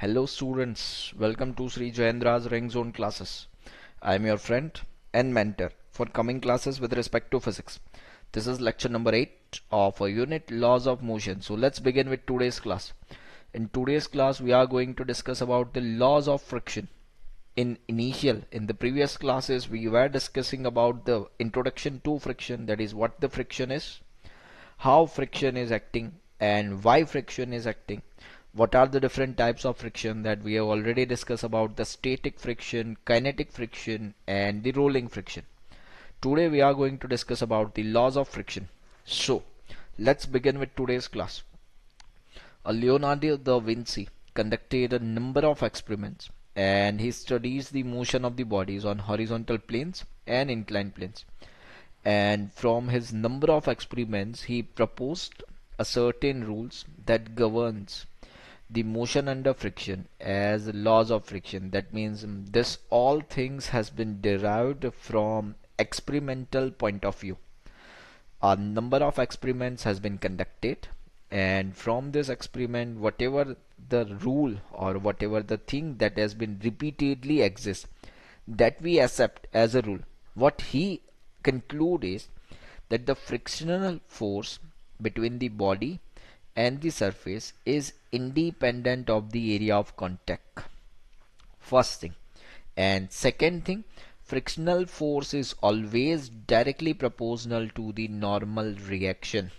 Hello students, welcome to Sri Jayendra's Ring Zone classes. I am your friend and mentor for coming classes with respect to physics. This is lecture number 8 of a unit Laws of Motion. So let's begin with today's class. In today's class we are going to discuss about the laws of friction. In the previous classes we were discussing about the introduction to friction, that is what the friction is, how friction is acting and why friction is acting, what are the different types of friction that we have already discussed about the static friction, kinetic friction and the rolling friction. Today we are going to discuss about the laws of friction. So let's begin with today's class. Leonardo da Vinci conducted a number of experiments and he studies the motion of the bodies on horizontal planes and inclined planes, and from his number of experiments he proposed a certain rules that governs the motion under friction as laws of friction. That means this all things has been derived from experimental point of view. A number of experiments has been conducted, and from this experiment whatever the rule or whatever the thing that has been repeatedly exists, that we accept as a rule. What he conclude is that the frictional force between the body and the surface is independent of the area of contact. First thing. And second thing, frictional force is always directly proportional to the normal reaction.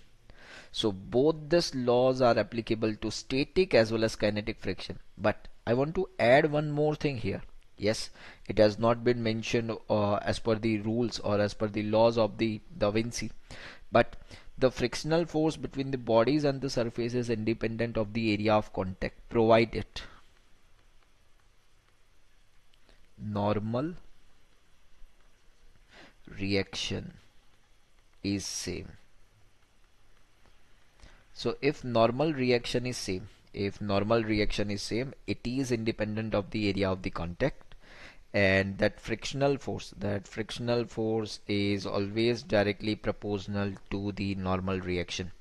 So both these laws are applicable to static as well as kinetic friction. But I want to add one more thing here. Yes, it has not been mentioned as per the rules or as per the laws of the Da Vinci, but the frictional force between the bodies and the surface is independent of the area of contact, provided normal reaction is same. So if normal reaction is same, it is independent of the area of the contact, and that frictional force is always directly proportional to the normal reaction.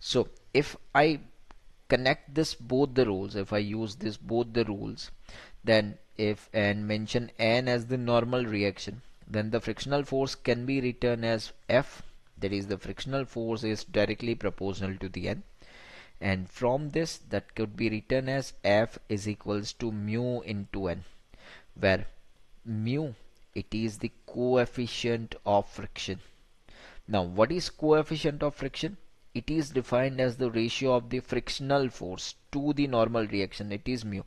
So if I connect this both the rules, if I use this both the rules, then if and mention n as the normal reaction, then the frictional force can be written as F, that is the frictional force is directly proportional to the n, and from this that could be written as F is equals to mu into n, where mu, it is the coefficient of friction. Now what is coefficient of friction? It is defined as the ratio of the frictional force to the normal reaction. It is mu.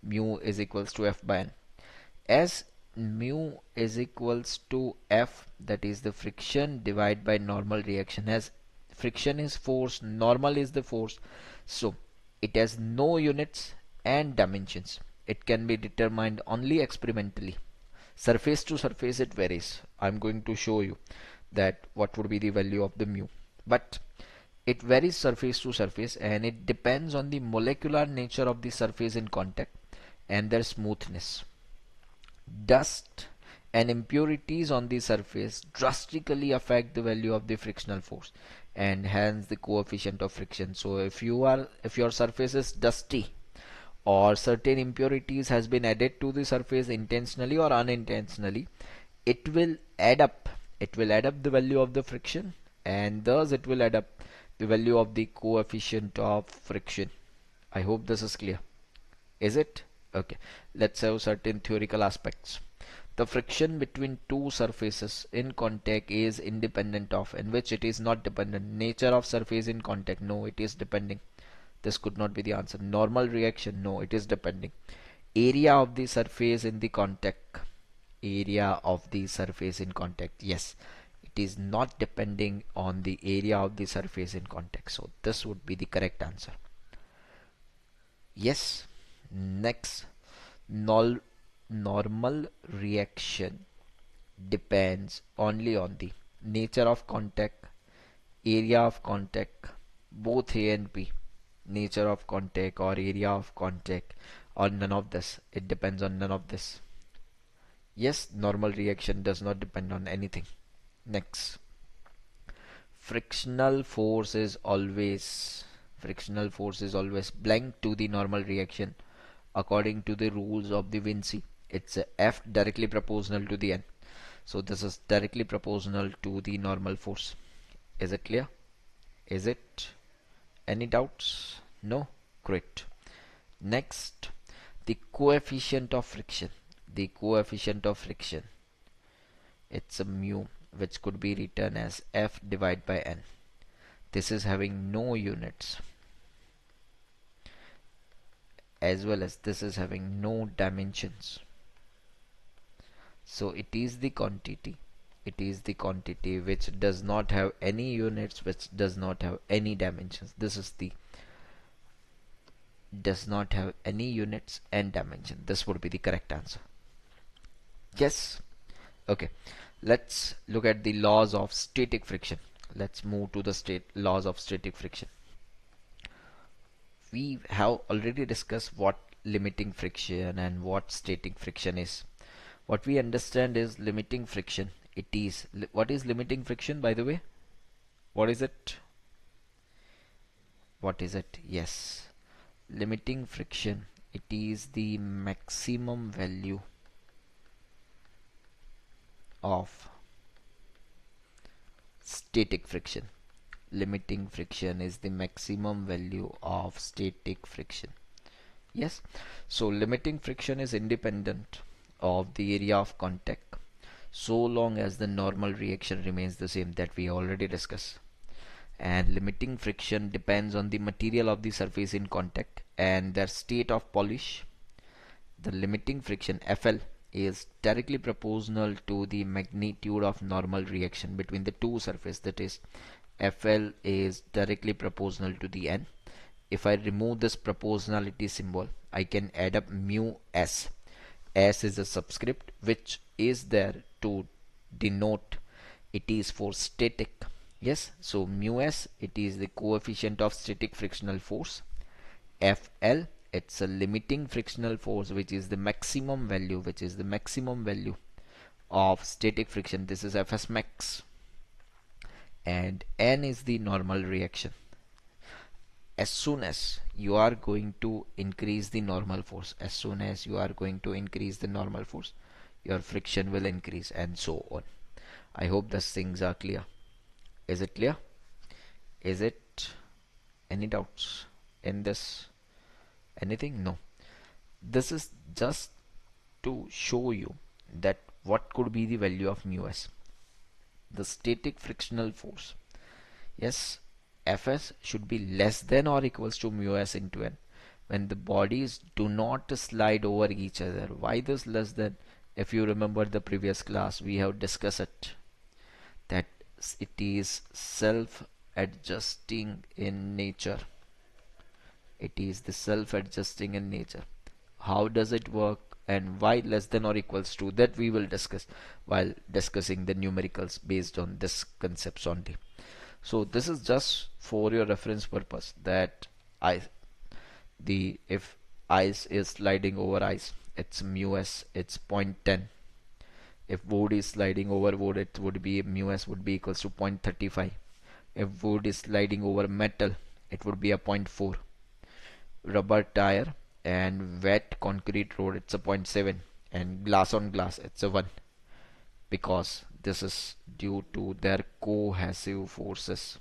Mu is equals to F by n. As mu is equals to F, that is the friction divided by normal reaction. As friction is force, normal is the force, so it has no units and dimensions. It can be determined only experimentally. Surface to surface it varies. I'm going to show you that what would be the value of the mu, but it varies surface to surface and it depends on the molecular nature of the surface in contact and their smoothness. Dust and impurities on the surface drastically affect the value of the frictional force and hence the coefficient of friction. So if your surface is dusty or certain impurities has been added to the surface intentionally or unintentionally, it will add up the value of the friction, and thus it will add up the value of the coefficient of friction. I hope this is clear. Is it? Okay, let's have certain theoretical aspects. The friction between two surfaces in contact is independent of, in which it is not dependent. Nature of surface in contact, no, it is depending. This could not be the answer. Normal reaction, no, it is depending. Area of the surface in the contact, yes, it is not depending on the area of the surface in contact. So this would be the correct answer. Yes. Next, normal reaction depends only on the nature of contact, area of contact, both A and B. Nature of contact or area of contact, or none of this. It depends on none of this. Yes, normal reaction does not depend on anything. Next, frictional force is always blank to the normal reaction according to the rules of the Vinci. It's a F directly proportional to the N. So this is directly proportional to the normal force. Is it clear? Is it? Any doubts? No? Great. Next, the coefficient of friction. The coefficient of friction. It's a mu, which could be written as F divided by N. This is having no units, as well as this is having no dimensions. So it is the quantity. It is the quantity which does not have any units, which does not have any dimensions. This is the does not have any units and dimension. This would be the correct answer. Yes. Okay. Let's look at the laws of static friction. Let's move to the laws of static friction. We have already discussed what limiting friction and what static friction is. What we understand is limiting friction. It is what is limiting friction, by the way? What is it? What is it? Yes. Limiting friction. It is the maximum value of static friction. Limiting friction is the maximum value of static friction. Yes. So limiting friction is independent of the area of contact so long as the normal reaction remains the same, that we already discussed. And limiting friction depends on the material of the surface in contact and their state of polish. The limiting friction Fl is directly proportional to the magnitude of normal reaction between the two surfaces, that is Fl is directly proportional to the N. If I remove this proportionality symbol, I can add up mu S. S is a subscript which is there to denote it is for static. Yes, so mu S, it is the coefficient of static frictional force. Fl, it's a limiting frictional force, which is the maximum value, of static friction. This is Fs max. And N is the normal reaction. As soon as you are going to increase the normal force, your friction will increase, and so on. I hope these things are clear. Is it clear? Is it any doubts in this? Anything? No. This is just to show you that what could be the value of mu s, the static frictional force. Yes, Fs should be less than or equals to mu s into n when the bodies do not slide over each other. Why this less than? If you remember the previous class, we have discussed it, that it is self-adjusting in nature. It is the self-adjusting in nature. How does it work and why less than or equals to? That we will discuss while discussing the numericals based on this concepts only. So this is just for your reference purpose, that if ice is sliding over ice, it's mu s, it's 0.10. If wood is sliding over wood, it would be mu s would be equals to 0.35. If wood is sliding over metal, it would be a 0.4. Rubber tire and wet concrete road, it's a 0.7, and glass on glass, it's a 1, because this is due to their cohesive forces.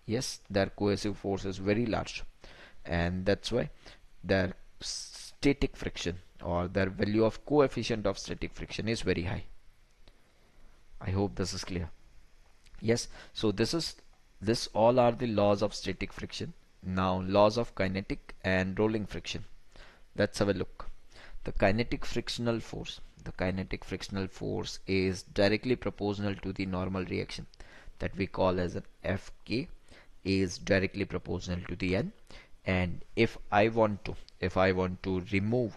Yes, their cohesive force is very large, and that's why their static friction or their value of coefficient of static friction is very high. I hope this is clear. Yes, so this all are the laws of static friction. Now laws of kinetic and rolling friction. Let's have a look. The kinetic frictional force. The kinetic frictional force is directly proportional to the normal reaction, that we call as an Fk, is directly proportional to the N. And if I want to remove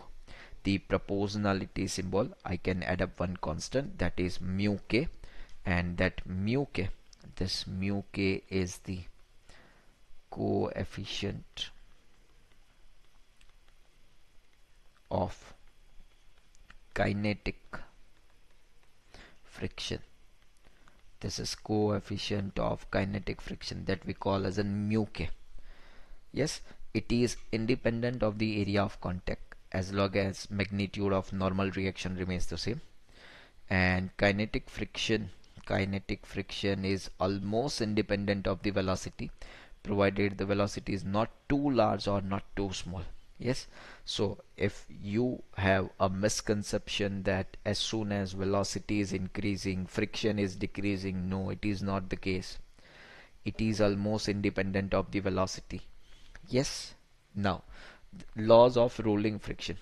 the proportionality symbol, I can add up one constant, that is mu k, and that mu k, this mu k is the coefficient of kinetic friction. This is coefficient of kinetic friction that we call as a mu k. Yes, It is independent of the area of contact as long as magnitude of normal reaction remains the same. And kinetic friction is almost independent of the velocity, provided the velocity is not too large or not too small. Yes, so if you have a misconception that as soon as velocity is increasing friction is decreasing, no, it is not the case. It is almost independent of the velocity. Yes. Now, laws of rolling friction.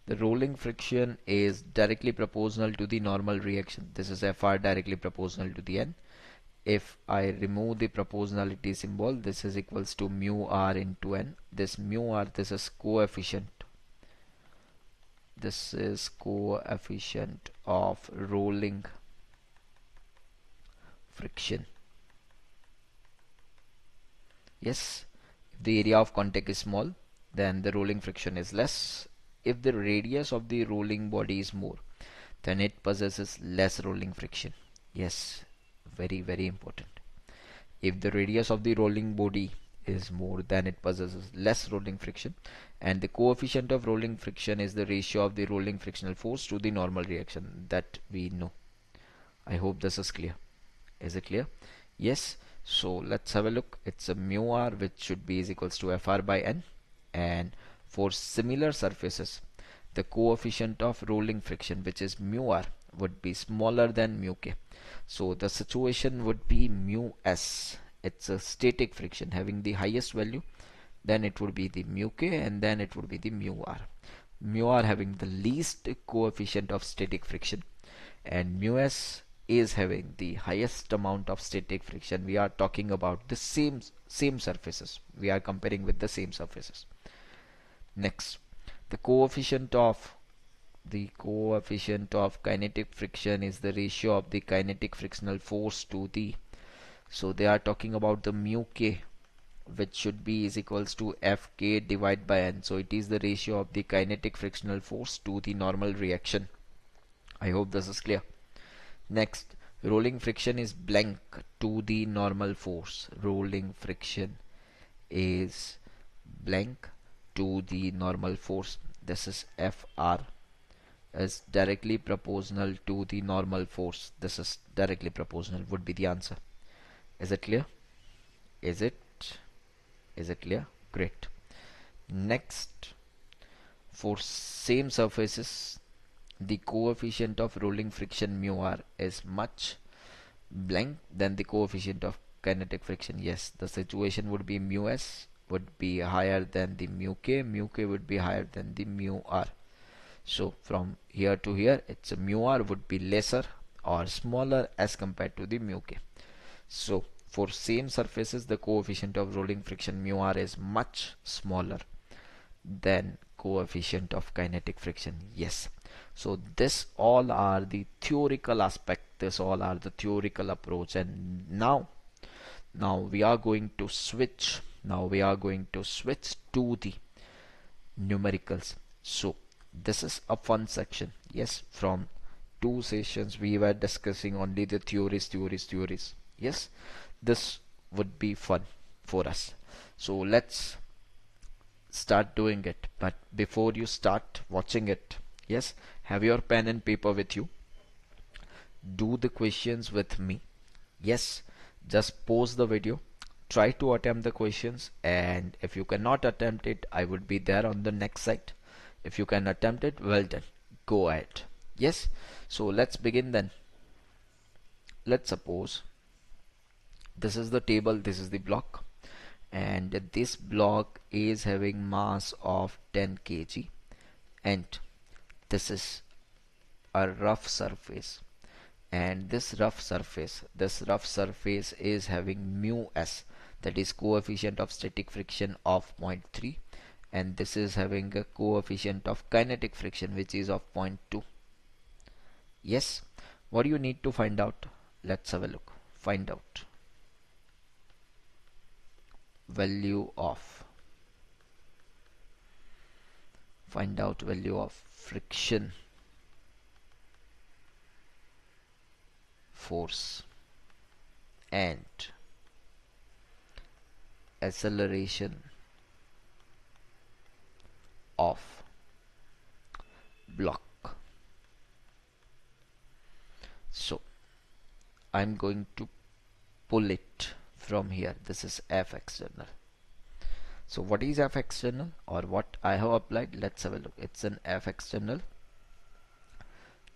The rolling friction is directly proportional to the normal reaction. This is Fr directly proportional to the N. If I remove the proportionality symbol, this is equals to mu R into N. This mu R, this is coefficient. This is coefficient of rolling friction. Yes, if the area of contact is small, then the rolling friction is less. If the radius of the rolling body is more, then it possesses less rolling friction. Yes, very, very important. If the radius of the rolling body is more, then it possesses less rolling friction, and the coefficient of rolling friction is the ratio of the rolling frictional force to the normal reaction that we know. I hope this is clear. Is it clear? Yes. So let's have a look. It's a mu r which should be is equals to Fr by N, and for similar surfaces the coefficient of rolling friction, which is mu r, would be smaller than mu k. So the situation would be mu s. It's a static friction having the highest value, then it would be the mu k, and then it would be the mu r. Mu r having the least coefficient of static friction, and mu s is having the highest amount of static friction. We are talking about the same surfaces. We are comparing with the same surfaces. Next, the coefficient of kinetic friction is the ratio of the kinetic frictional force to the, so they are talking about the mu k, which should be is equals to Fk divided by N. So it is the ratio of the kinetic frictional force to the normal reaction. I hope this is clear. Next, rolling friction is blank to the normal force. Rolling friction is blank to the normal force. This is Fr is directly proportional to the normal force. This is directly proportional would be the answer. Is it clear? Is it? Is it clear? Great. Next, for same surfaces, the coefficient of rolling friction mu r is much blank than the coefficient of kinetic friction. Yes, the situation would be mu s would be higher than the mu k would be higher than the mu r. So from here to here, it's a mu r would be lesser or smaller as compared to the mu k. So for same surfaces, the coefficient of rolling friction mu r is much smaller than coefficient of kinetic friction. Yes. So this all are the theoretical aspect. This all are the theoretical approach. And now we are going to switch. Now we are going to switch to the numericals. So this is a fun section. Yes, from 2 sessions we were discussing only the theories. Yes, this would be fun for us. So let's start doing it. But before you start watching it, yes, have your pen and paper with you. Do the questions with me. Yes, just pause the video, try to attempt the questions, and if you cannot attempt it, I would be there on the next site. If you can attempt it, well done, go ahead. Yes, so let's begin then. Let's suppose this is the table, this is the block, and this block is having mass of 10 kg, and this is a rough surface, and this rough surface is having mu s, that is coefficient of static friction of 0.3, and this is having a coefficient of kinetic friction which is of 0.2. Yes, what do you need to find out? Let's have a look. Find out value of friction force and acceleration of block. So I'm going to pull it from here. This is F external. So what is F external, or what I have applied? Let's have a look. It's an F external.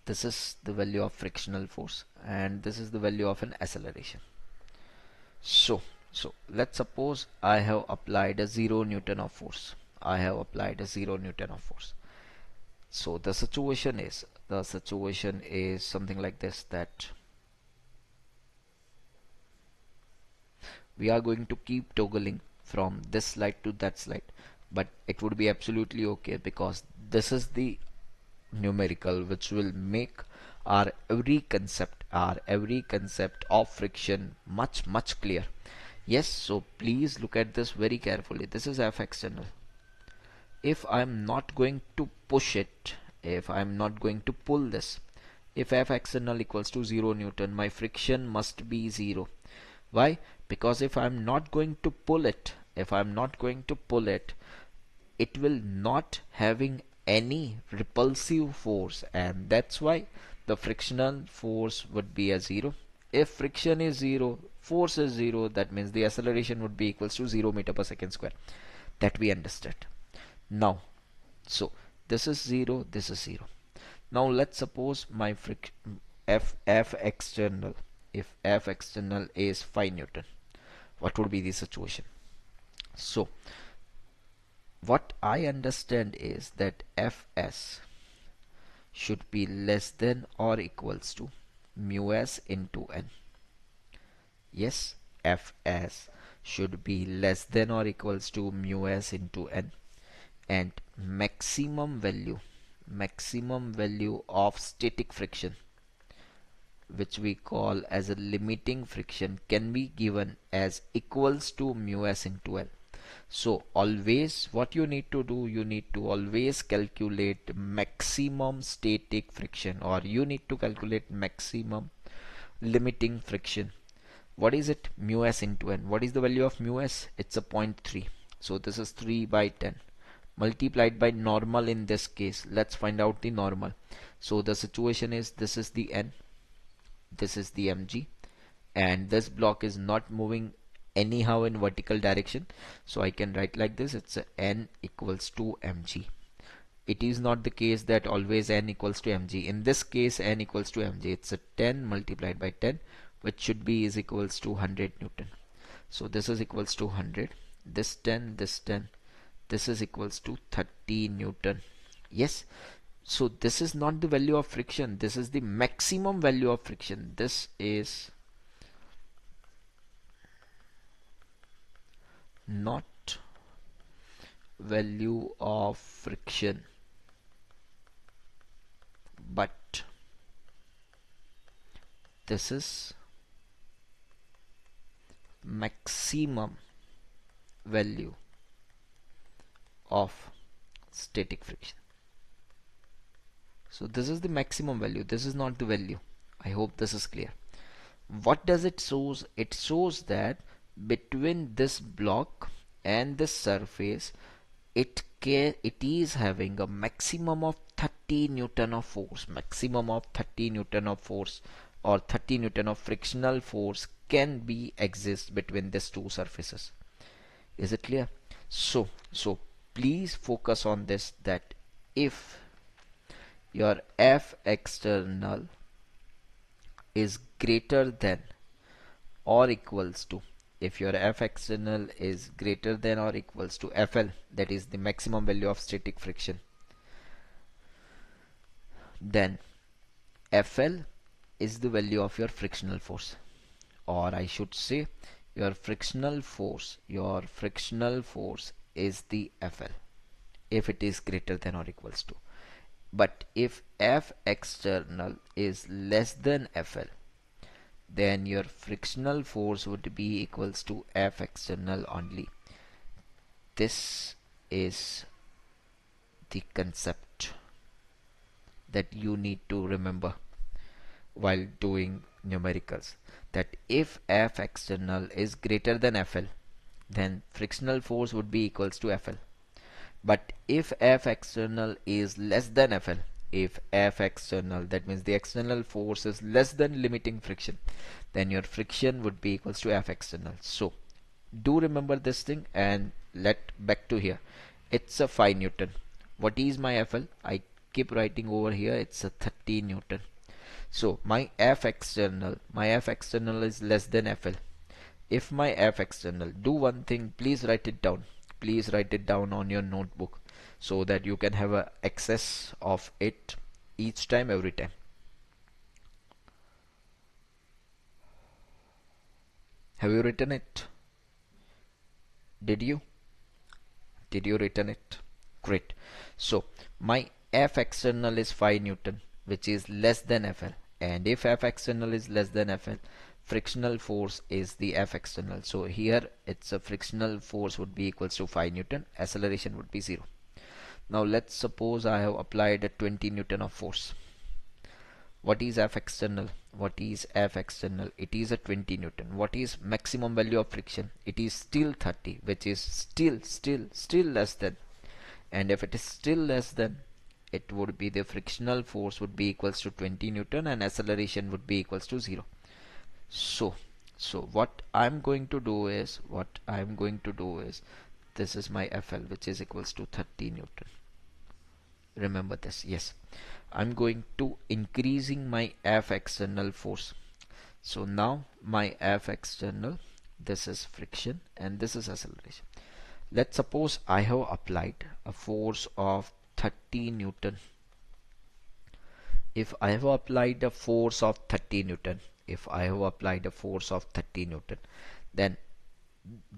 This is the value of frictional force, and this is the value of an acceleration. So let's suppose I have applied a 0 Newton of force. I have applied a 0 Newton of force. So the situation is something like this, that we are going to keep toggling from this slide to that slide, but it would be absolutely okay, because this is the numerical which will make our every concept of friction much clear. Yes, so please look at this very carefully. This is F external. If I'm not going to push it, if I'm not going to pull this, if F external equals to 0 Newton, my friction must be 0. Why? Because if I'm not going to pull it, it will not having any repulsive force, and that's why the frictional force would be a 0. If friction is 0, force is 0, that means the acceleration would be equals to 0 meter per second square. That we understand. Now, so this is 0, this is 0. Now let's suppose my F external, if F external is 5 Newton, what would be the situation? So what I understand is that Fs should be less than or equals to mu s into n. Yes, Fs should be less than or equals to mu s into n, and maximum value of static friction, which we call as a limiting friction, can be given as equals to mu s into n. So always what you need to do, you need to always calculate maximum static friction, or you need to calculate maximum limiting friction. What is it? Mu s into n. What is the value of mu s? It's a 0.3. So this is 3 by 10 multiplied by normal. In this case, let's find out the normal. So the situation is, this is the n, this is the mg, and this block is not moving anyhow in vertical direction, so I can write like this. It's a n equals to mg. It is not the case that always n equals to mg. In this case, n equals to mg. It's a 10 multiplied by 10, which should be is equals to 100 Newton. So this is equals to 100. This 10, this 10, this is equals to 30 Newton. Yes, so this is not the value of friction, this is the maximum value of friction. This is not value of friction, but this is maximum value of static friction. So this is the maximum value, this is not the value. I hope this is clear. What does it shows? It shows that between this block and this surface, it is having a maximum of 30 Newton of force. Maximum of 30 Newton of force, or 30 Newton of frictional force, can be exist between these two surfaces. Is it clear? So please focus on this, that if your F external is greater than or equals to, if your F external is greater than or equals to FL, that is the maximum value of static friction, then FL is the value of your frictional force, or I should say your frictional force is the FL, if it is greater than or equals to. But if F external is less than FL, then your frictional force would be equals to F external only. This is the concept that you need to remember while doing numericals, that if F external is greater than FL, then frictional force would be equals to FL. But if F external is less than FL, if F external, that means the external force is less than limiting friction, then your friction would be equals to F external. So do remember this thing and let back to here. It's a 5 Newton. What is my FL? I keep writing over here, it's a 30 Newton. So my F external is less than FL. If my F external, do one thing, please write it down. Please write it down on your notebook so that you can have a access of it each time, every time. Have you written it? Did you? Did you written it? Great. So my F external is 5 Newton, which is less than FL. And if F external is less than FL, frictional force is the F external. So here it's a frictional force would be equals to 5 Newton. Acceleration would be 0. Now let's suppose I have applied a 20 Newton of force. What is F external? What is F external? It is a 20 Newton. What is maximum value of friction? It is still 30, which is still less than. And if it is still less than, it would be the frictional force would be equals to 20 Newton and acceleration would be equals to 0. So what I'm going to do is, this is my FL, which is equals to 30 Newton. Remember this, yes. I'm going to increasing my F external force. So now my F external, this is friction and this is acceleration. Let's suppose I have applied a force of 30 Newton. If I have applied a force of 30 Newton, then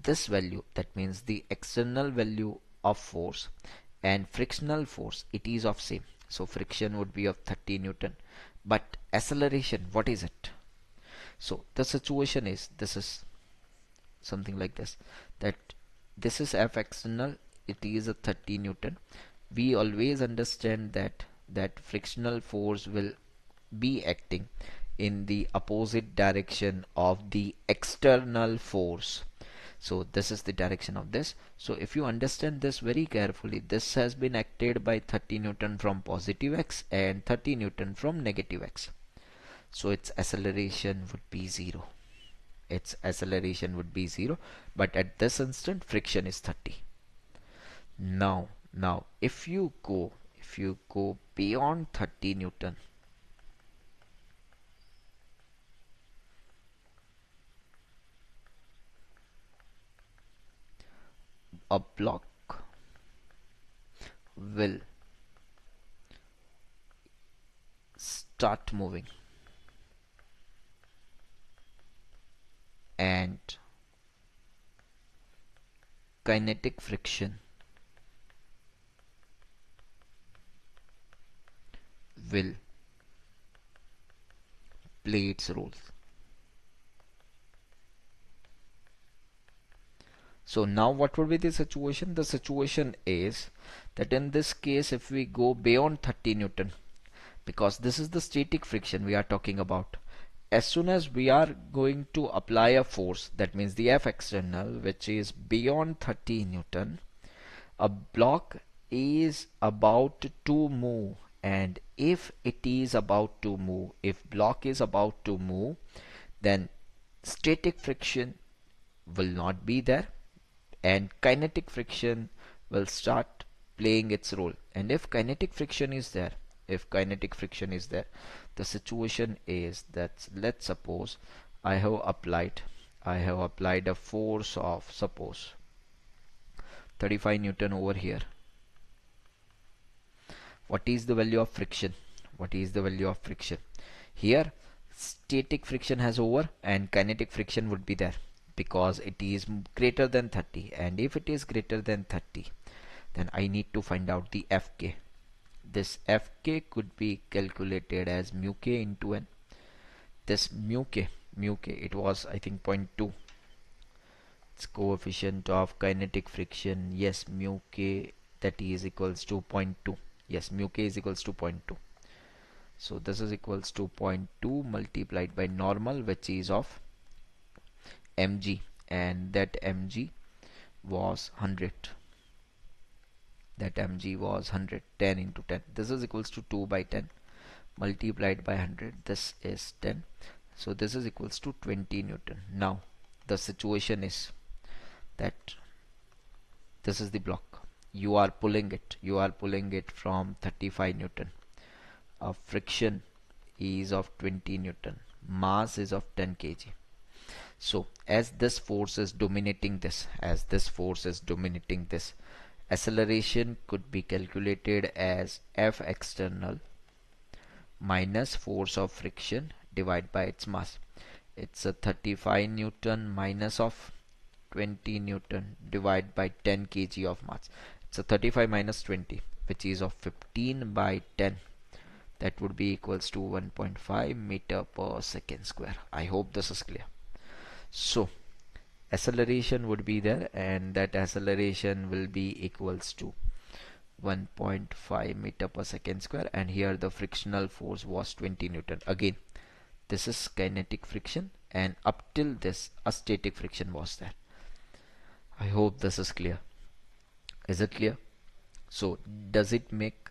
this value, that means the external value of force and frictional force, it is of same. So friction would be of 30 Newton, but acceleration, what is it? So the situation is, this is something like this, that this is F external, it is a 30 Newton. We always understand that frictional force will be acting in the opposite direction of the external force. So this is the direction of this. So if you understand this very carefully, this has been acted by 30 Newton from positive x and 30 Newton from negative x. So its acceleration would be 0. But at this instant friction is 30. Now if you go beyond 30 Newton, a block will start moving and kinetic friction will play its role. So now what would be the situation? The situation is that in this case, if we go beyond 30 Newton, because this is the static friction we are talking about, as soon as we are going to apply a force, that means the F external, which is beyond 30 Newton, a block is about to move. And if it is about to move, if block is about to move, then static friction will not be there and kinetic friction will start playing its role. And if kinetic friction is there, the situation is that, let's suppose I have applied a force of, suppose 35 Newton over here. What is the value of friction? Here static friction has over and kinetic friction would be there because it is greater than 30, and if it is greater than 30, then I need to find out the Fk. This Fk could be calculated as mu k into n. This mu k, it was I think 0.2. It's coefficient of kinetic friction. Yes, mu k, that is equals to 0.2. Yes, mu k is equals to 0.2. So this is equals to 0.2 multiplied by normal, which is of mg, and that mg was 100. that mg was 100. 10 into 10, this is equals to 2 by 10 multiplied by 100, this is 10, so this is equals to 20 Newton. Now the situation is that this is the block, you are pulling it from 35 Newton, friction is of 20 Newton, mass is of 10 kg. So as this force is dominating this, acceleration could be calculated as F external minus force of friction divided by its mass. It's a 35 Newton minus of 20 Newton divided by 10 kg of mass. It's a 35 minus 20, which is of 15 by 10. That would be equals to 1.5 meter per second square. I hope this is clear. So acceleration would be there, and that acceleration will be equals to 1.5 meter per second square, and here the frictional force was 20 Newton. Again, this is kinetic friction, and up till this a static friction was there. I hope this is clear. Is it clear? So does it make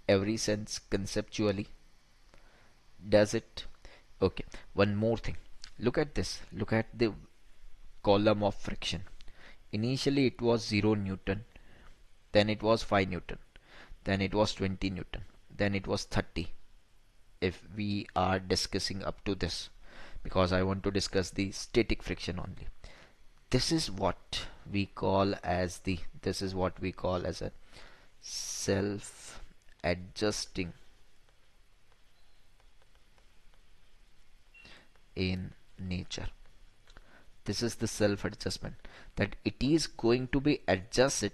every sense conceptually? Does it? Okay, one more thing, look at this, look at the column of friction. Initially it was 0 Newton, then it was 5 Newton, then it was 20 Newton, then it was 30. If we are discussing up to this, because I want to discuss the static friction only, this is what we call as a self adjusting in nature. This is the self adjustment, that it is going to be adjusted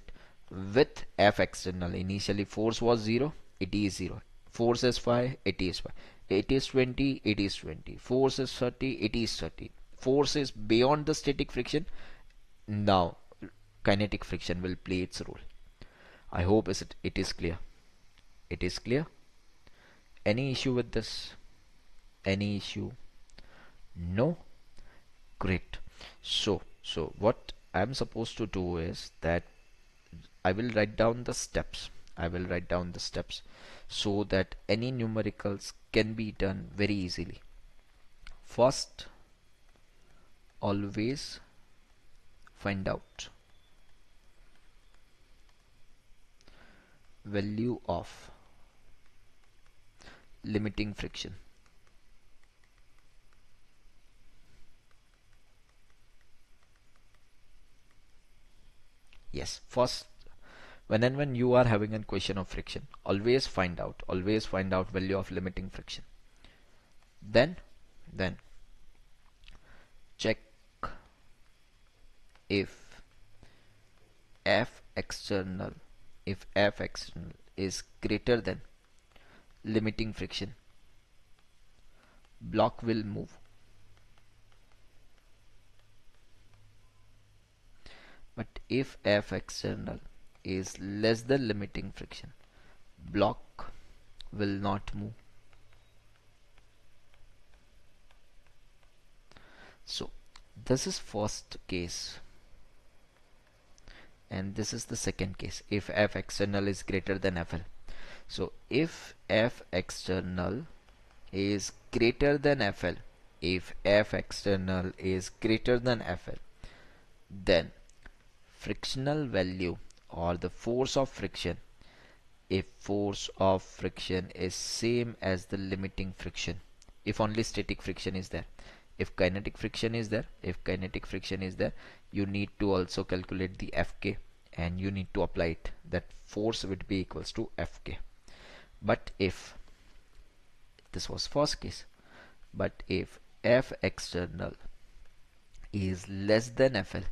with F external. Initially force was 0, it is 0. Force is 5, it is 5. It is 20, it is 20. Force is 30, it is 30. Force is beyond the static friction. Now kinetic friction will play its role. I hope it is clear. It is clear. Any issue with this? Any issue? No? Great. So what I'm supposed to do is that I will write down the steps. So that any numericals can be done very easily. First, always find out value of limiting friction. Yes, first, when you are having a question of friction, always find out value of limiting friction. Then check if F external is greater than limiting friction, block will move. But if F external is less than limiting friction, block will not move. So this is first case, and this is the second case, if F external is greater than FL. So if F external is greater than FL, then frictional value, or the force of friction, if force of friction is same as the limiting friction, if only static friction is there. If kinetic friction is there, you need to also calculate the Fk, and you need to apply it. That force would be equals to Fk. But if this was first case, but if F external is less than FL,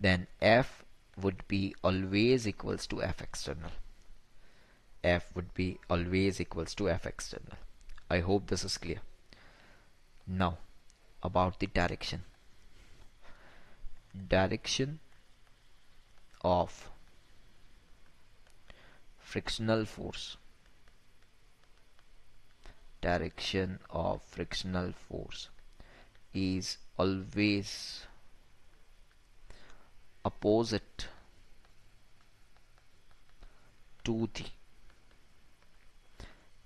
then F would be always equals to F external. I hope this is clear. Now about the direction of frictional force. Is always opposite to the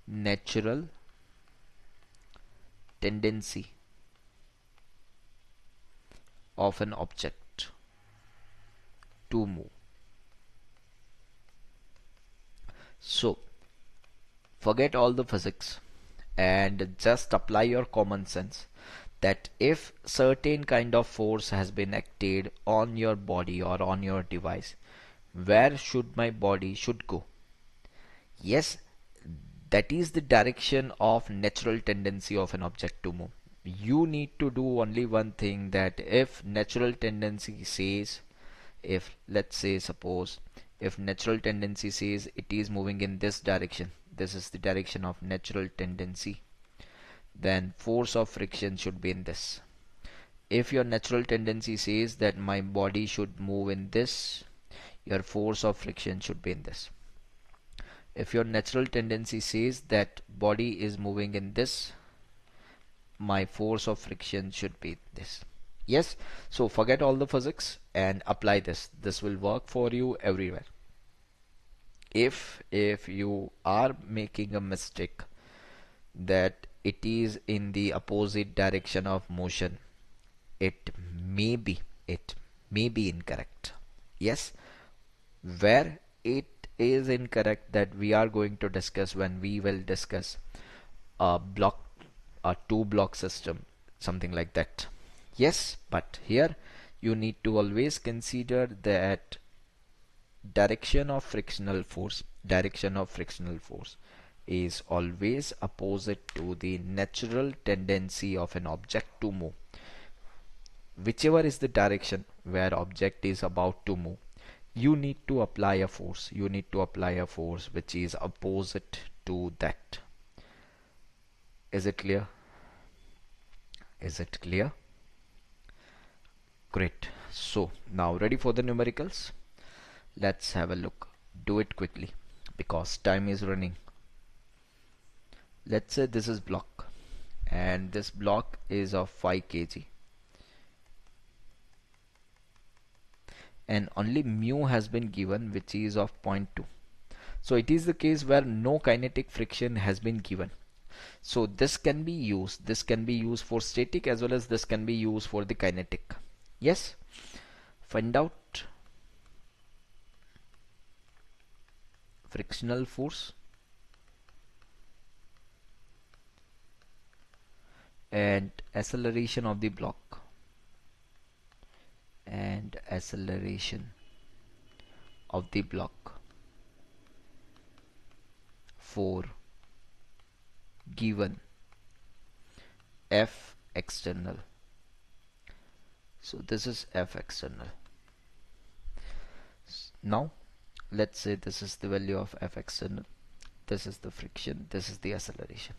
natural tendency of an object to move. So forget all the physics and just apply your common sense that if certain kind of force has been acted on your body or on your device, where should my body should go? Yes, that is the direction of natural tendency of an object to move. You need to do only one thing, that if natural tendency says, if let's say suppose if natural tendency says it is moving in this direction, this is the direction of natural tendency, then force of friction should be in this. If your natural tendency says that my body should move in this, your force of friction should be in this. If your natural tendency says that body is moving in this, my force of friction should be this. Yes, so forget all the physics and apply this. This will work for you everywhere. If you are making a mistake that it is in the opposite direction of motion, it may be it may be incorrect. Yes, where it is incorrect, that we are going to discuss when we will discuss a block, a two block system, something like that. Yes, but here you need to always consider that direction of frictional force is always opposite to the natural tendency of an object to move. Whichever is the direction where object is about to move, you need to apply a force. You need to apply a force which is opposite to that. Is it clear? Is it clear? Great. So now ready for the numericals? Let's have a look. Do it quickly because time is running. Let's say this is block and this block is of 5 kg and only mu has been given, which is of 0.2. So it is the case where no kinetic friction has been given. So this can be used. This can be used for static as well as this can be used for the kinetic. Yes. Find out frictional force and acceleration of the block and acceleration of the block for given F external. So this is F external. Now let's say this is the value of F external, this is the friction, this is the acceleration.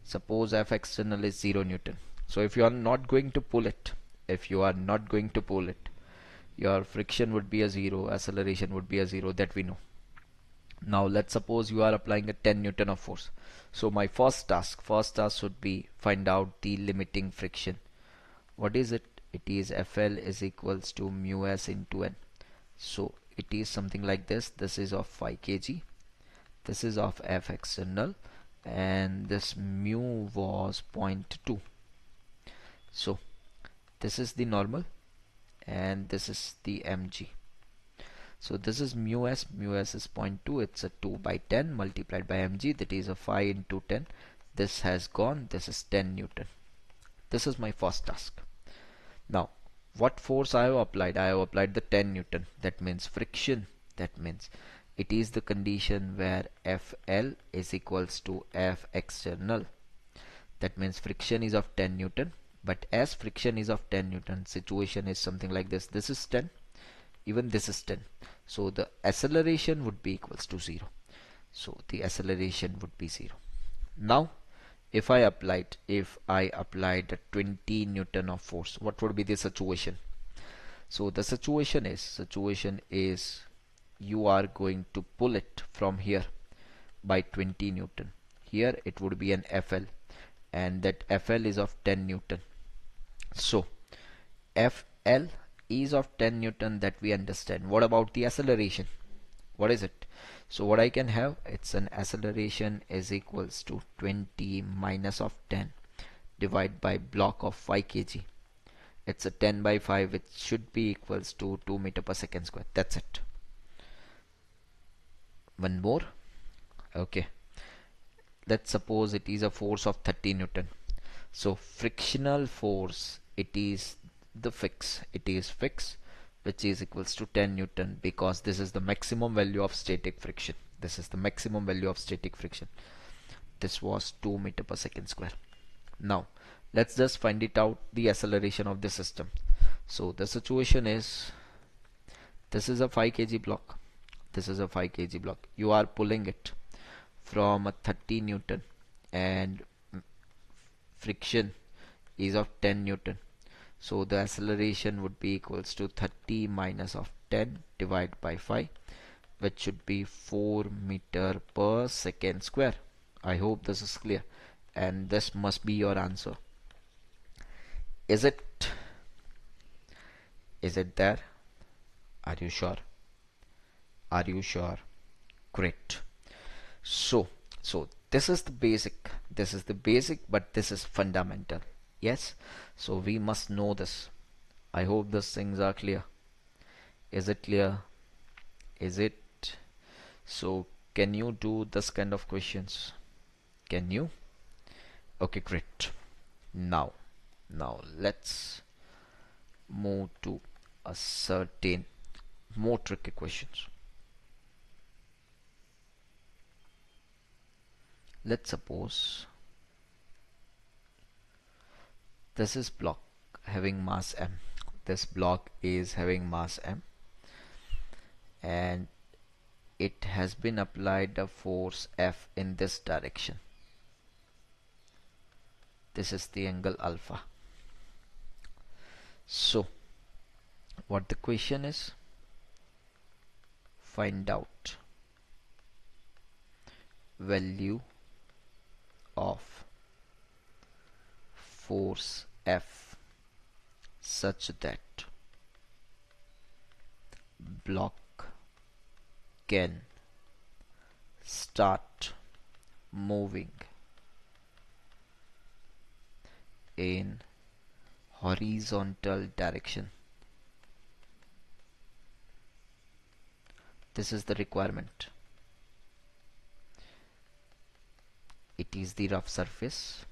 Suppose F external is 0 Newton. So if you are not going to pull it, your friction would be a 0, acceleration would be a 0, that we know. Now let's suppose you are applying a 10 Newton of force. So my first task should be find out the limiting friction. What is it? It is FL is equals to mu s into n. So it is something like this. This is of 5 kg. This is of F external and this mu was 0.2. So this is the normal and this is the mg. So this is mu s is 0.2. It's a 2 by 10 multiplied by mg, that is a 5 into 10. This has gone, this is 10 Newton. This is my first task. Now what force I have applied? I have applied the 10 Newton. That means friction. That means it is the condition where FL is equals to F external. That means friction is of 10 Newton. But as friction is of 10 Newton, situation is something like this. This is 10. Even this is 10. So the acceleration would be equals to 0. So the acceleration would be 0. Now if I applied a 20 Newton of force, what would be the situation? So the situation is you are going to pull it from here by 20 Newton. Here it would be an FL and that FL is of 10 Newton. So FL is of 10 Newton, that we understand. What about the acceleration? What is it? So what I can have, it's an acceleration is equals to 20 minus of 10 divided by block of 5 kg. It's a 10 by 5, which should be equals to 2 meter per second square. That's it. One more. Okay, let's suppose it is a force of 30 newton. So frictional force, it is the fix, it is fix, which is equals to 10 newton, because this is the maximum value of static friction. This is the maximum value of static friction. This was 2 meter per second square. Now let's just find it out, the acceleration of the system. So the situation is, this is a 5 kg block, this is a 5 kg block. You are pulling it from a 30 newton, and friction is of 10 newton. So the acceleration would be equals to 30 minus of 10 divided by 5, which should be 4 meter per second square. I hope this is clear, and this must be your answer. Is it? Is it there? Are you sure? Are you sure? Great. So this is the basic. This is the basic, but this is fundamental. Yes. So we must know this. I hope these things are clear. Is it clear? Is it? So can you do this kind of questions? Can you? Okay, great. Now let's move to a certain more tricky questions. Let's suppose this is block having mass m. This block is having mass m, and it has been applied a force F in this direction. This is the angle alpha. So what the question is, find out value of force F such that block can start moving in horizontal direction. This is the requirement. It is the rough surface,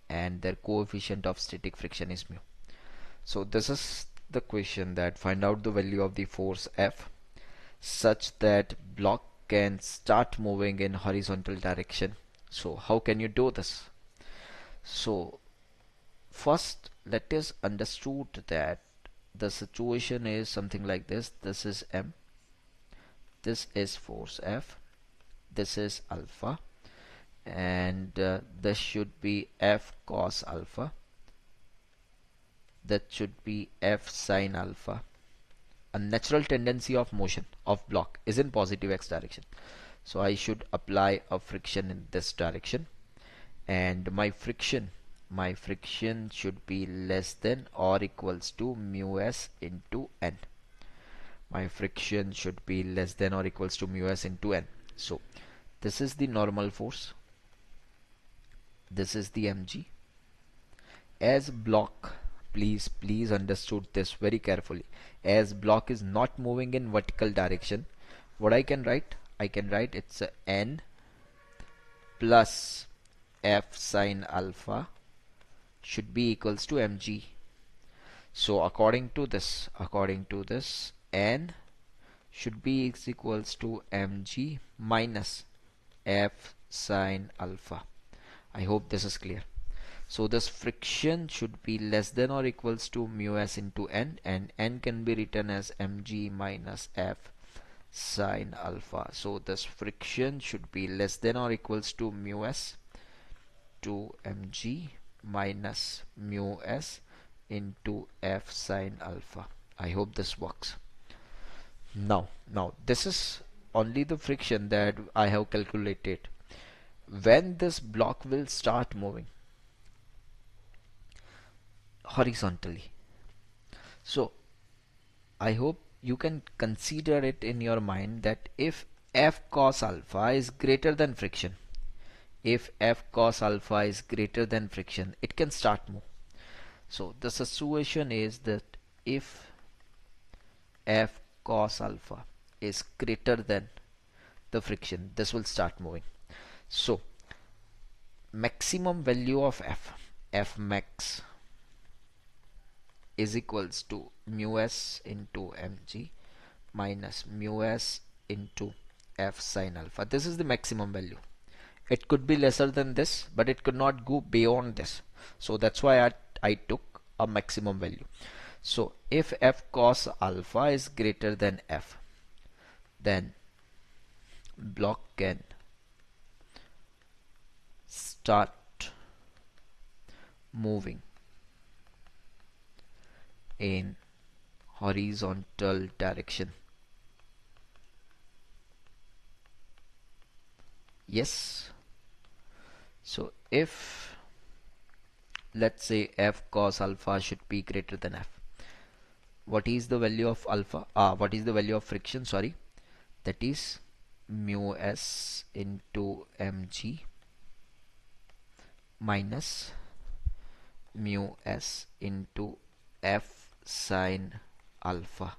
and their coefficient of static friction is mu. So this is the question, that find out the value of the force F such that block can start moving in horizontal direction. So how can you do this? So first, let us understood that the situation is something like this. This is m, this is force F, this is alpha, and this should be F cos alpha, that should be F sin alpha. A natural tendency of motion of block is in positive x direction, so I should apply a friction in this direction, and my friction should be less than or equals to mu s into n. My friction should be less than or equals to mu s into n. So this is the normal force, this is the mg. As block, please understood this very carefully, as block is not moving in vertical direction, what I can write? I can write it's a n plus f sin alpha should be equals to mg. So according to this n should be equals to mg minus f sin alpha. I hope this is clear. So this friction should be less than or equals to mu s into n, and n can be written as mg minus f sin alpha. So this friction should be less than or equals to mu s to mg minus mu s into f sin alpha. I hope this works. Now this is only the friction that I have calculated. When this block will start moving horizontally, so I hope you can consider it in your mind that if F cos alpha is greater than friction, if F cos alpha is greater than friction, it can start move. So the situation is that if F cos alpha is greater than the friction, this will start moving. So maximum value of F max is equals to mu s into mg minus mu s into F sin alpha. This is the maximum value. It could be lesser than this, but it could not go beyond this. So that's why I took a maximum value. So if F cos alpha is greater than F, then block can start moving in horizontal direction. Yes. So if let's say F cos alpha should be greater than F, what is the value of alpha? What is the value of friction? Sorry, that is mu s into mg minus mu s into F sin alpha.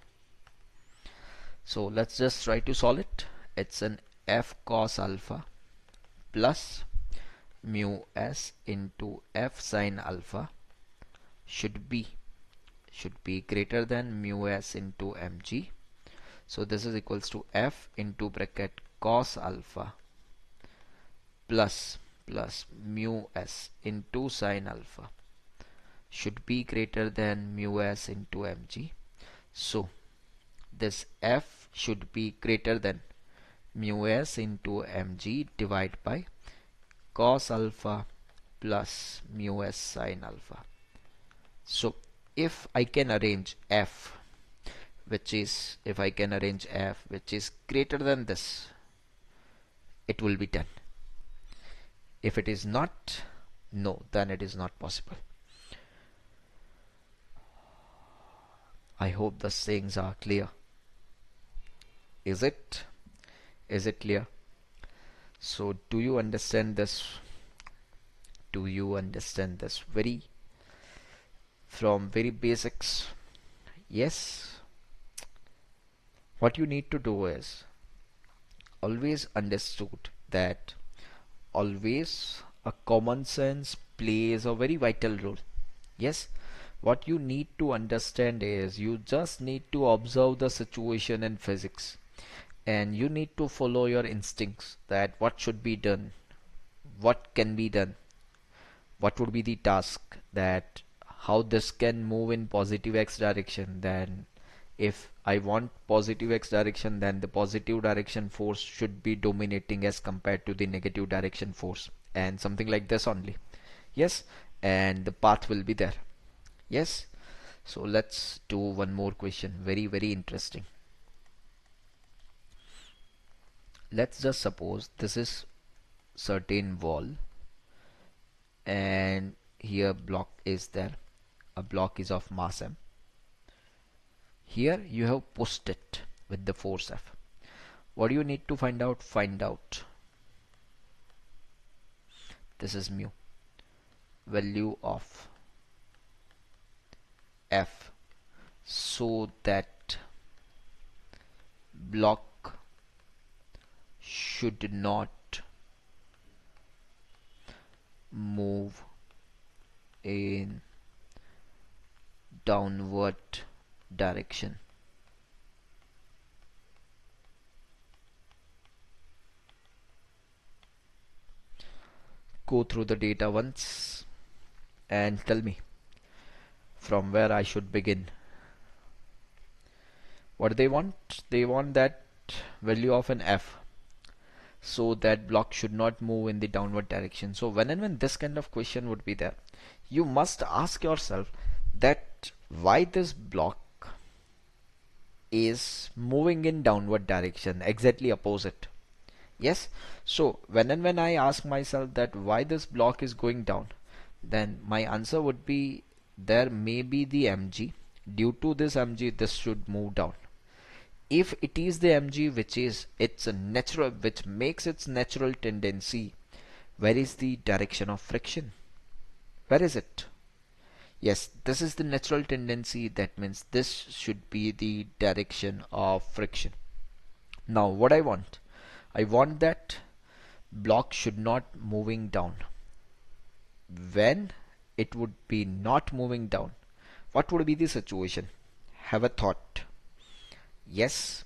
So let's just try to solve it. It's an F cos alpha plus mu s into F sin alpha should be greater than mu s into mg. So this is equals to F into bracket cos alpha plus mu s into sin alpha should be greater than mu s into mg. So this F should be greater than mu s into mg divided by cos alpha plus mu s sin alpha. So if I can arrange F, if I can arrange F which is greater than this, it will be done. If it is not, no, then it is not possible. I hope the sayings are clear. Is it clear? So do you understand this? Do you understand this from very basics? Yes. What you need to do is always understood that always a common sense plays a very vital role. Yes, what you need to understand is you just need to observe the situation in physics, and you need to follow your instincts that what should be done, what can be done, what would be the task, that how this can move in positive x direction. Then if I want positive x direction, then the positive direction force should be dominating as compared to the negative direction force, and something like this only. Yes, and the path will be there. Yes. So let's do one more question, very interesting. Let's just suppose this is certain wall, and here block is there. A block is of mass m. Here you have pushed it with the force F. What do you need to find out? This is mu, value of F, so that block should not move in downward direction. Go through the data once and tell me from where I should begin. What they want? They want that value of an F, so that block should not move in the downward direction. So when and when this kind of question would be there, you must ask yourself that why this block is moving in downward direction, exactly opposite. Yes, so when and when I ask myself that why this block is going down, then my answer would be there may be the mg. Due to this mg, this should move down. if it is the mg which is its a natural, which makes its natural tendency, where is the direction of friction? Where is it? Yes, this is the natural tendency. That means this should be the direction of friction. Now what I want that block should not moving down. When it would be not moving down, what would be the situation? Have a thought. Yes,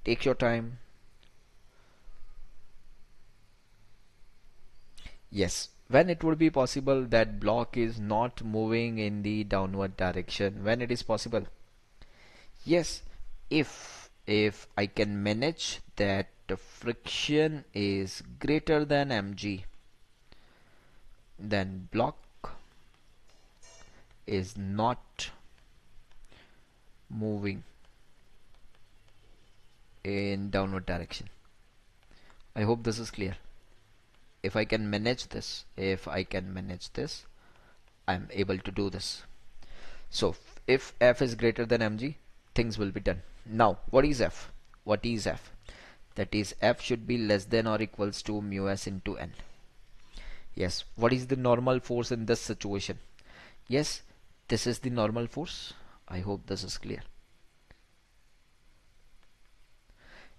take your time. Yes, when it would be possible that block is not moving in the downward direction, when it is possible. Yes, if I can manage that the friction is greater than mg, then block is not moving in downward direction. I hope this is clear. If I can manage this, I'm able to do this. So if f is greater than mg, things will be done. Now what is f? What is f? That is, f should be less than or equals to mu s into n. Yes, what is the normal force in this situation? Yes, this is the normal force. I hope this is clear.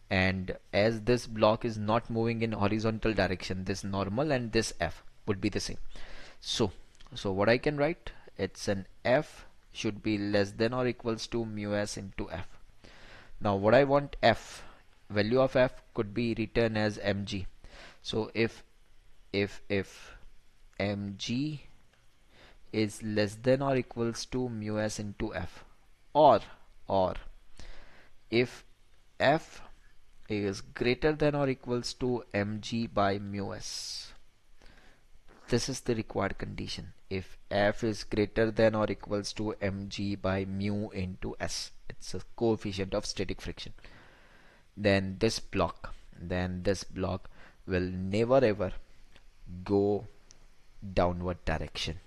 And as this block is not moving in horizontal direction, this normal and this f would be the same. So what I can write, it's an f should be less than or equals to mu s into f. Now what I want, f value of f could be written as mg. So if mg is less than or equals to mu s into f, or if f is greater than or equals to mg by mu s. This is the required condition. If f is greater than or equals to mg by mu into s, it's a coefficient of static friction, then this block will never ever go downward direction.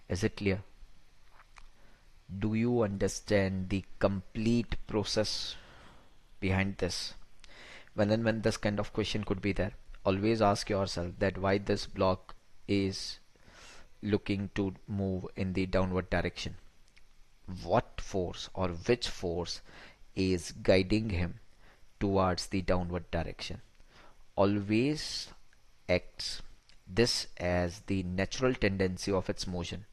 Is it clear? Do you understand the complete process behind this? When and when this kind of question could be there, always ask yourself that why this block is looking to move in the downward direction. What force or which force is guiding him towards the downward direction? Always acts this as the natural tendency of its motion.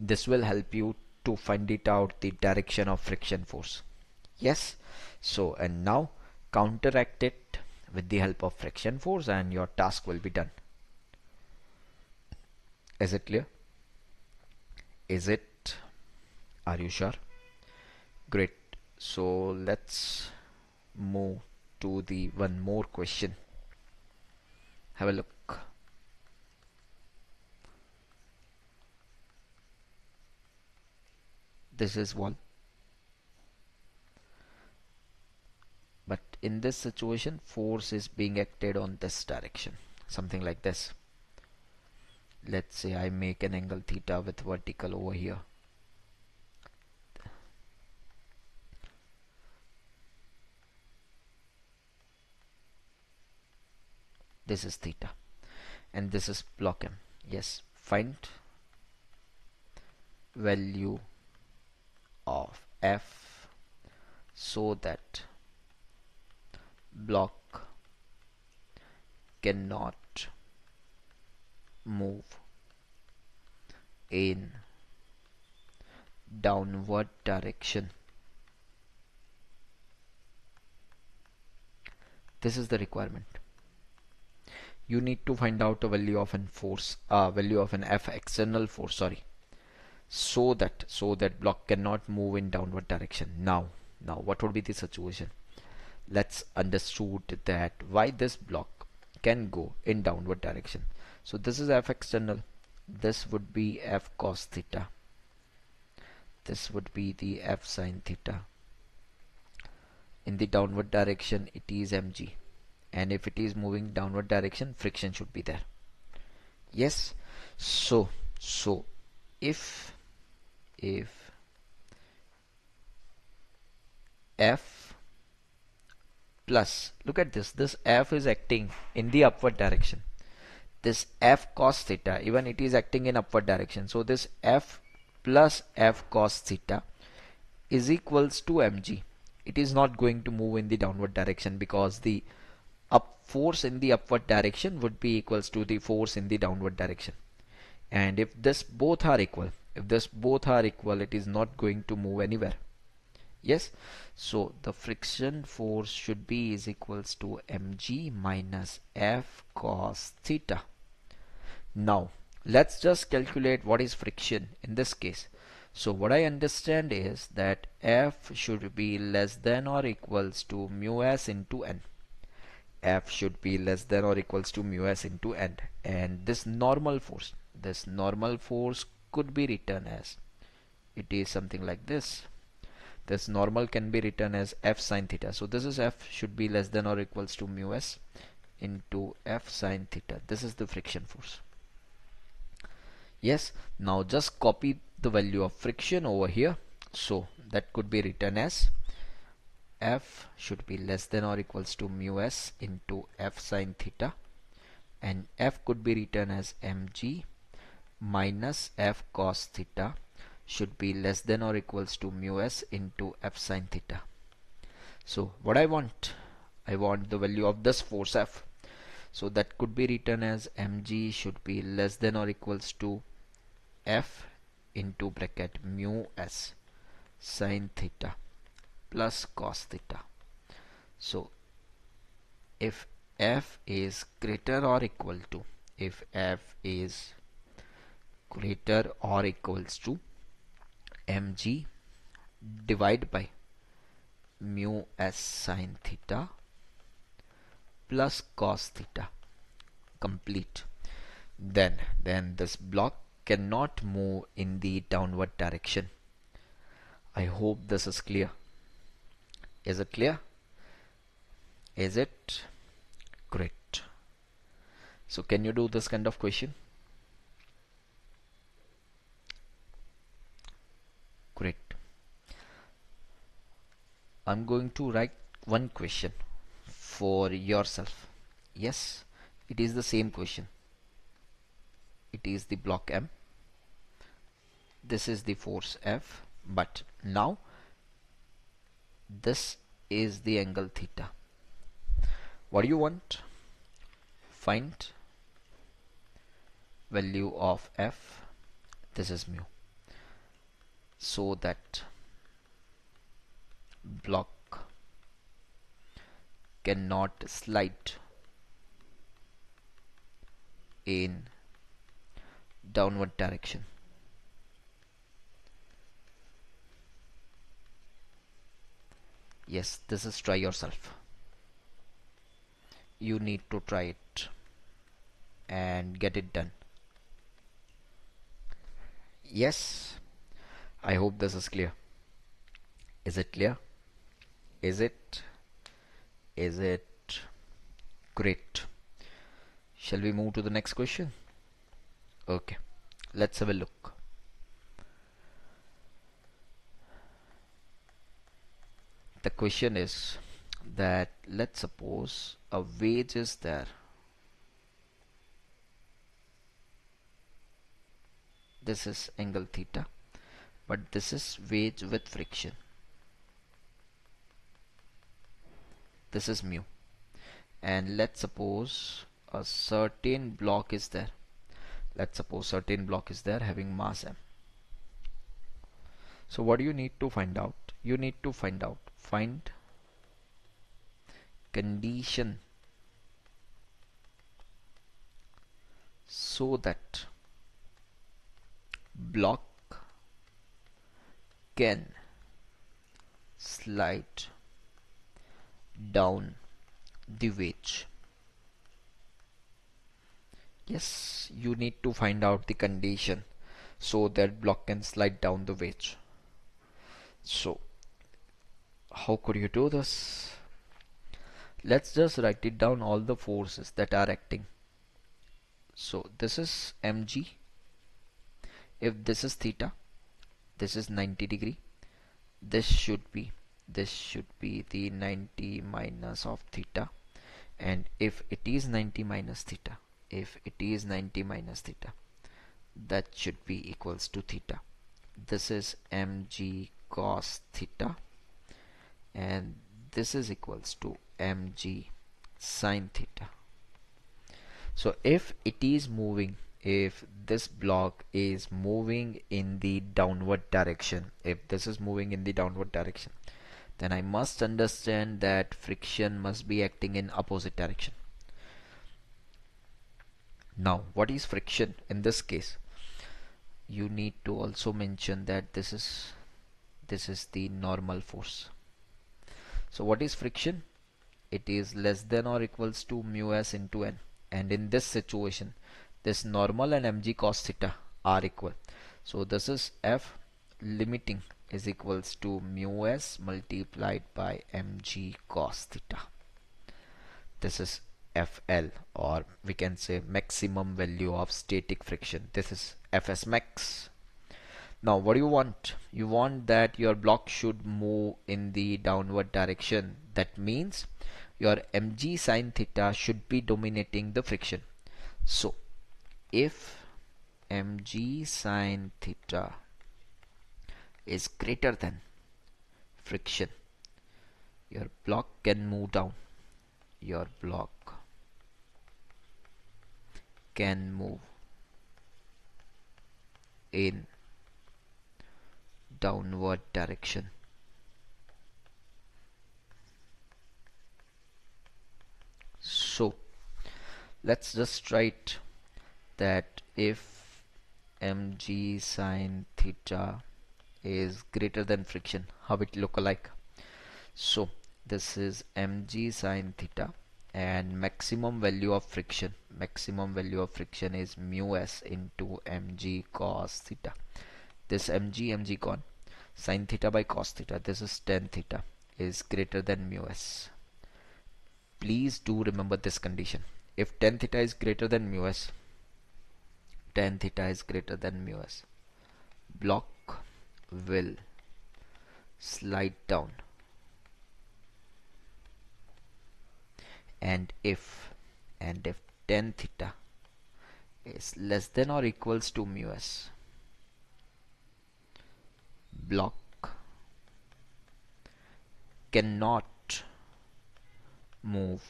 This will help you to find it out the direction of friction force. Yes, so and now counteract it with the help of friction force and your task will be done. Is it clear? Is it? Are you sure? Great. So let's move to the one more question. Have a look. This is wall. But in this situation, force is being acted on this direction. Something like this. Let's say I make an angle theta with vertical over here. This is theta and this is block M. Yes, find value of F so that block cannot move in downward direction. This is the requirement. You need to find out a value of an force, value of an F external force, sorry, so that block cannot move in downward direction. Now what would be the situation? Let's understood that why this block can go in downward direction. So this is F external. This would be F cos theta. This would be the F sin theta. In the downward direction it is mg, and if it is moving downward direction, friction should be there. Yes, so if F plus, look at this F is acting in the upward direction. This F cos theta, even it is acting in upward direction. So this F plus F cos theta is equals to mg. It is not going to move in the downward direction because the up force in the upward direction would be equals to the force in the downward direction. And if this both are equal, it is not going to move anywhere. Yes, so the friction force should be is equals to mg minus F cos theta. Now let's just calculate what is friction in this case. So what I understand is that F should be less than or equals to mu s into n. F should be less than or equals to mu s into n. And this normal force could be written as, it is something like this. This normal can be written as F sine theta. So this is F should be less than or equals to mu s into F sine theta. This is the friction force. Yes, now just copy the value of friction over here. So that could be written as F should be less than or equals to mu s into F sine theta, and F could be written as mg minus F cos theta should be less than or equals to mu s into F sine theta. So what I want the value of this force F. So that could be written as mg should be less than or equals to F into bracket mu s sine theta plus cos theta. So if F is greater or equal to, mg divided by mu s sine theta plus cos theta complete, then this block cannot move in the downward direction. I hope this is clear. Is it clear? Is it? Great. So can you do this kind of question? Great. I'm going to write one question for yourself. Yes, it is the same question. It is the block M. This is the force F, but now this is the angle theta. What do you want? Find value of F. This is mu, so that block cannot slide in downward direction. Yes, this is try yourself. You need to try it and get it done. Yes, I hope this is clear. Is it clear? Is it? Is it? Great. Shall we move to the next question? Okay, let's have a look. The question is that let's suppose a wedge is there. This is angle theta, but this is wedge with friction. This is mu, and let's suppose a certain block is there. Let's suppose certain block is there having mass m. So what do you need to find out? You need to find condition so that block can slide down the wedge. Yes, you need to find out the condition so that block can slide down the wedge. So how could you do this? Let's just write it down, all the forces that are acting. So this is mg. If this is theta, this is 90 degree. This should be this should be the 90 minus of theta, and if it is 90 minus theta, if it is 90 minus theta, that should be equals to theta. This is mg cos theta, and this is equals to mg sin theta. So if it is moving, if this block is moving in the downward direction, if this is moving in the downward direction, then I must understand that friction must be acting in opposite direction. Now, what is friction in this case? You need to also mention that this is the normal force. So what is friction? It is less than or equals to mu s into n, and in this situation this normal and mg cos theta are equal. So this is f limiting is equals to mu s multiplied by mg cos theta. This is FL, or we can say maximum value of static friction. This is Fs max. Now what do you want? You want that your block should move in the downward direction. That means your mg sin theta should be dominating the friction. So if mg sin theta is greater than friction, your block can move down. Your block can move in downward direction. So let's just write that if mg sin theta is greater than friction, how it look like? So this is mg sin theta, and maximum value of friction is mu s into mg cos theta. This mg gone, sin theta by cos theta, this is tan theta, is greater than mu s. Please do remember this condition. If tan theta is greater than mu s, tan theta is greater than mu s, block will slide down. And if tan theta is less than or equals to mu s, block cannot move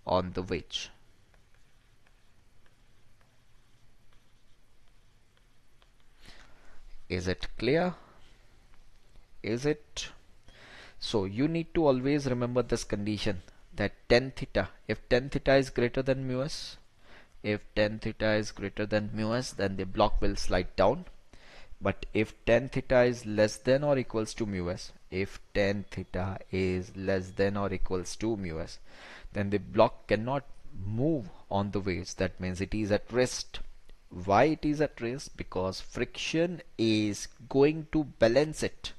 on the wedge. Is it clear? Is it? So you need to always remember this condition, that tan theta, if tan theta is greater than mu s, if tan theta is greater than mu s, then the block will slide down. But if tan theta is less than or equals to mu s, if tan theta is less than or equals to mu s, then the block cannot move on the wedge. That means it is at rest. Why it is at rest? Because friction is going to balance it.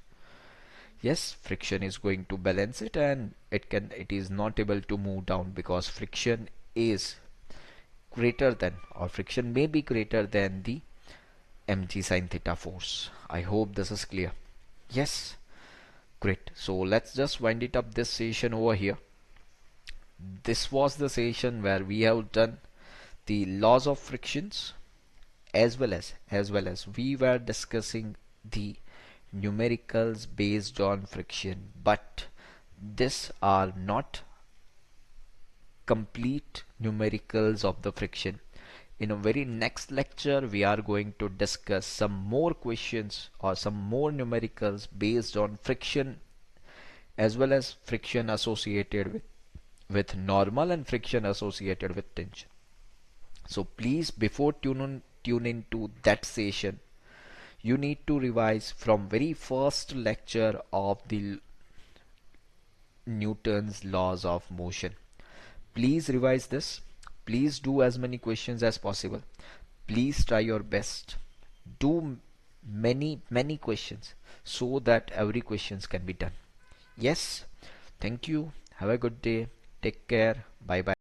Yes, friction is going to balance it, and it is not able to move down because friction is greater than, or friction may be greater than, the mg sin theta force. I hope this is clear. Yes, great. So let's just wind it up this session over here. This was the session where we have done the laws of frictions, as well as we were discussing the numericals based on friction, but these are not complete numericals of the friction. In a very next lecture we are going to discuss some more questions or some more numericals based on friction, as well as friction associated with normal and friction associated with tension. So please, before tune in to that session, you need to revise from very first lecture of the Newton's laws of motion. Please revise this. Please do as many questions as possible. Please try your best. Do many questions so that every questions can be done. Yes, thank you. Have a good day. Take care. Bye bye.